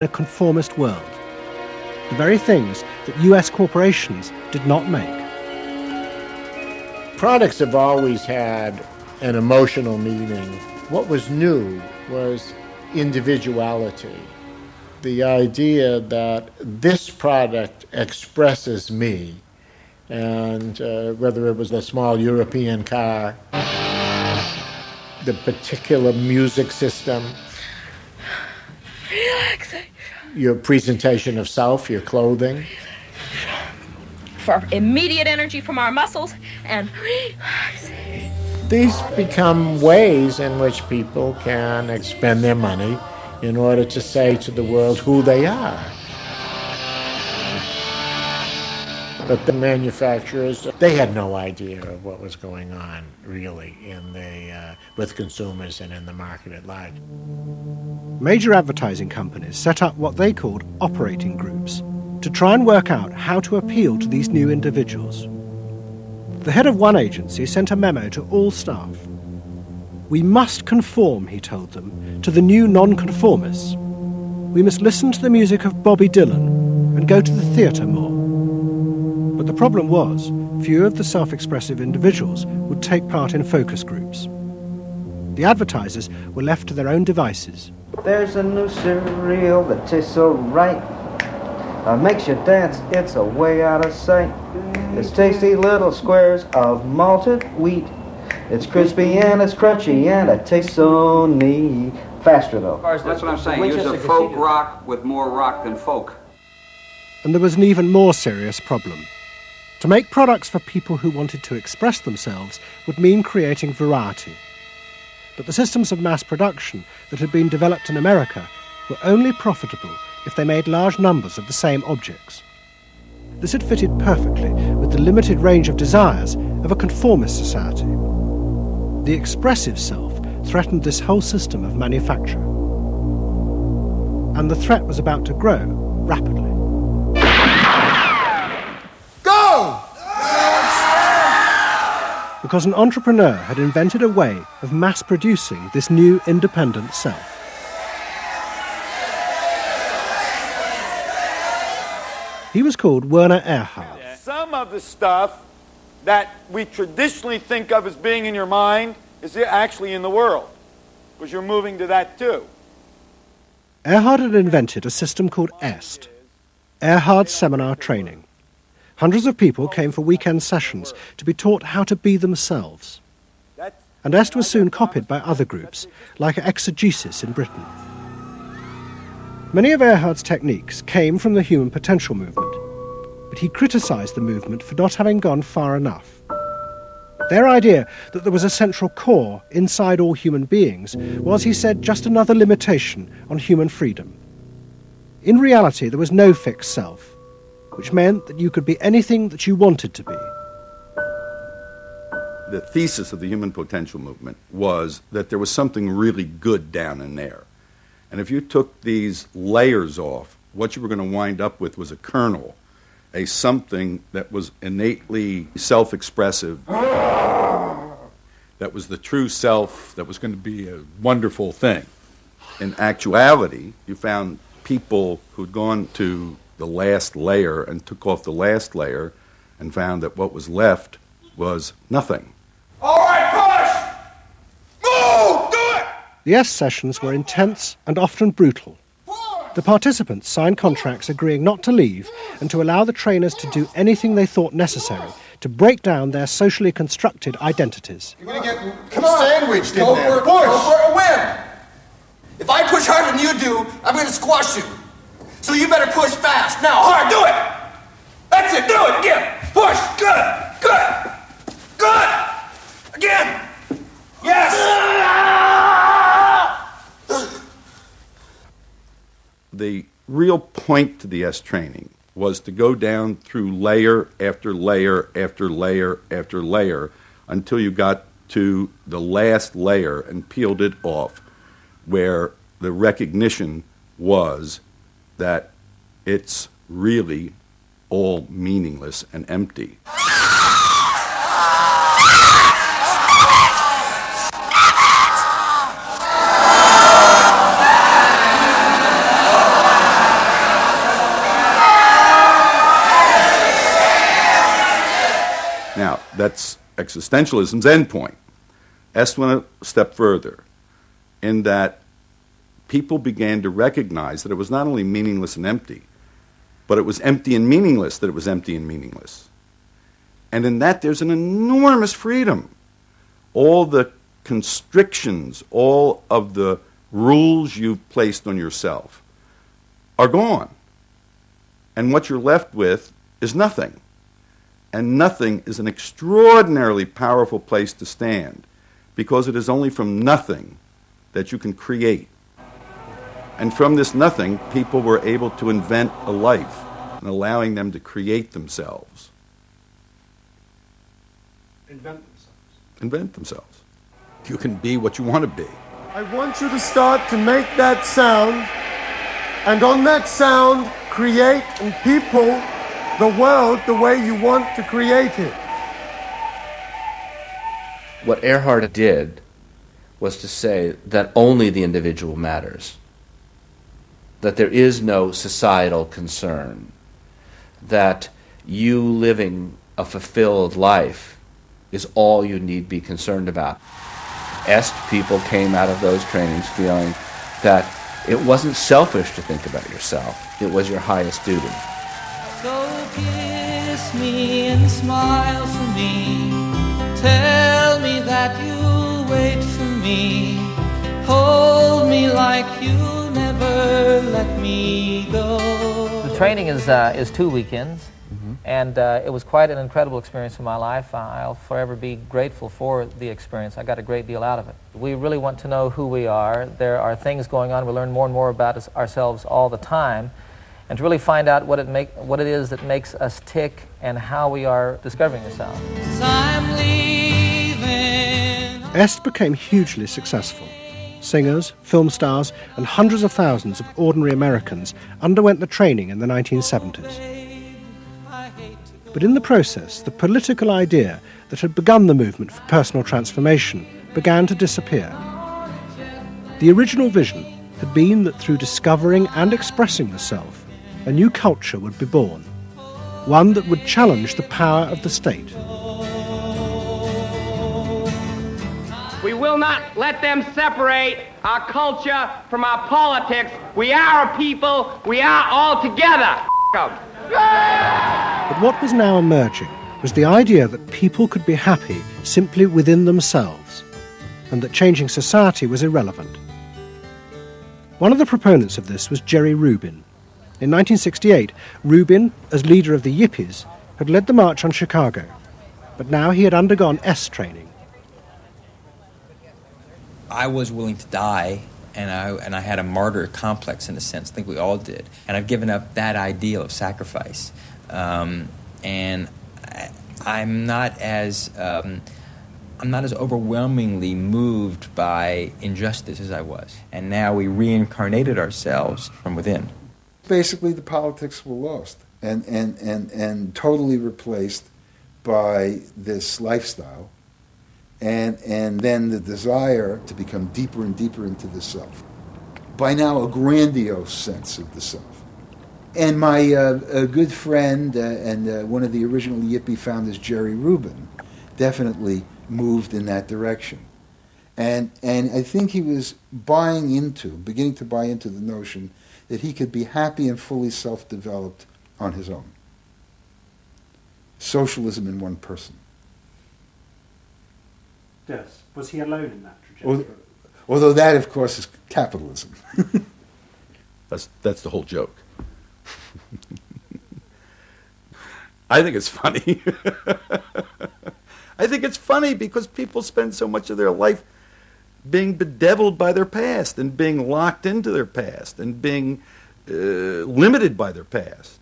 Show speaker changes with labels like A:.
A: a conformist world. The very things that US corporations did not make.
B: Products have always had an emotional meaning. What was new was individuality. The idea that this product expresses me, and whether it was a small European car, the particular music system,
C: relaxation,
B: your presentation of self, your clothing.
C: For immediate energy from our muscles and relaxation.
B: These become ways in which people can spend their money in order to say to the world who they are. But the manufacturers, they had no idea of what was going on, really, with consumers and in the market at large.
A: Major advertising companies set up what they called operating groups to try and work out how to appeal to these new individuals. The head of one agency sent a memo to all staff. We must conform, he told them, to the new nonconformists. We must listen to the music of Bobby Dylan and go to the theatre more. But the problem was, few of the self-expressive individuals would take part in focus groups. The advertisers were left to their own devices.
D: There's a new cereal that tastes so right. Makes you dance, it's a way out of sight. It's tasty little squares of malted wheat. It's crispy and it's crunchy and it tastes so neat. Faster though.
E: That's what I'm saying. Use a folk rock with more rock than folk.
A: And there was an even more serious problem. To make products for people who wanted to express themselves would mean creating variety. But the systems of mass production that had been developed in America were only profitable if they made large numbers of the same objects. This had fitted perfectly with the limited range of desires of a conformist society. The expressive self threatened this whole system of manufacture. And the threat was about to grow rapidly.
F: Go!
A: Because an entrepreneur had invented a way of mass-producing this new independent self. He was called Werner Erhard.
F: Some of the stuff that we traditionally think of as being in your mind is actually in the world, because you're moving to that too.
A: Erhard had invented a system called EST, Erhard Seminar Training. Hundreds of people came for weekend sessions to be taught how to be themselves. And EST was soon copied by other groups, like exegesis in Britain. Many of Erhard's techniques came from the human potential movement, but he criticised the movement for not having gone far enough. Their idea that there was a central core inside all human beings was, he said, just another limitation on human freedom. In reality, there was no fixed self, which meant that you could be anything that you wanted to be.
G: The thesis of the human potential movement was that there was something really good down in there. And if you took these layers off, what you were going to wind up with was a kernel, a something that was innately self-expressive, that was the true self, that was going to be a wonderful thing. In actuality, you found people who'd gone to the last layer and took off the last layer and found that what was left was nothing.
F: All right, push! Move! Do it!
A: The EST sessions were intense and often brutal. The participants signed contracts agreeing not to leave and to allow the trainers to do anything they thought necessary to break down their socially constructed identities.
H: You're going to get sandwiched in there. Push! Go for a win! If I push harder than you do, I'm going to squash you. So you better push fast. Now, hard, do it! That's it, do it again! Push! Good! Good! Good! Again! Yes!
G: The real point to the EST training was to go down through layer after layer after layer after layer until you got to the last layer and peeled it off, where the recognition was that it's really all meaningless and empty. That's existentialism's endpoint. Est went a step further in that people began to recognize that it was not only meaningless and empty, but it was empty and meaningless that it was empty and meaningless. And in that there's an enormous freedom. All the constrictions, all of the rules you've placed on yourself are gone. And what you're left with is nothing. And nothing is an extraordinarily powerful place to stand, because it is only from nothing that you can create. And from this nothing, people were able to invent a life, and allowing them to create themselves. Invent themselves. You can be what you want to be.
I: I want you to start to make that sound, and on that sound, create and people the world the way you want to create it.
J: What Erhard did was to say that only the individual matters, that there is no societal concern, that you living a fulfilled life is all you need be concerned about. Est people came out of those trainings feeling that it wasn't selfish to think about yourself, it was your highest duty.
K: So kiss me and smile for me, tell me that you'll wait for me, hold me like you'll never let me go.
L: The training is 2 weekends, and it was quite an incredible experience in my life. I'll forever be grateful for the experience. I got a great deal out of it. We really want to know who we are. There are things going on. We learn more and more about ourselves all the time, and to really find out what it is that makes us tick and how we are discovering ourselves.
A: Est became hugely successful. Singers, film stars, and hundreds of thousands of ordinary Americans underwent the training in the 1970s. But in the process, the political idea that had begun the movement for personal transformation began to disappear. The original vision had been that through discovering and expressing the self, a new culture would be born, one that would challenge the power of the state.
M: We will not let them separate our culture from our politics. We are a people. We are all together.
A: But what was now emerging was the idea that people could be happy simply within themselves, and that changing society was irrelevant. One of the proponents of this was Jerry Rubin. In 1968, Rubin, as leader of the Yippies, had led the march on Chicago, but now he had undergone Est training.
N: I was willing to die, and I had a martyr complex in a sense. I think we all did. And I've given up that ideal of sacrifice. And I'm not as overwhelmingly moved by injustice as I was. And now we reincarnated ourselves from within.
O: Basically, the politics were lost and totally replaced by this lifestyle, and then the desire to become deeper and deeper into the self. By now, a grandiose sense of the self. And my a good friend and one of the original Yippie founders, Jerry Rubin, definitely moved in that direction. And I think he was beginning to buy into the notion that he could be happy and fully self-developed on his own. Socialism in one person.
A: Yes. Was he alone in that trajectory?
O: Although that, of course, is capitalism.
G: That's the whole joke. I think it's funny. I think it's funny because people spend so much of their life being bedeviled by their past and being locked into their past and being limited by their past.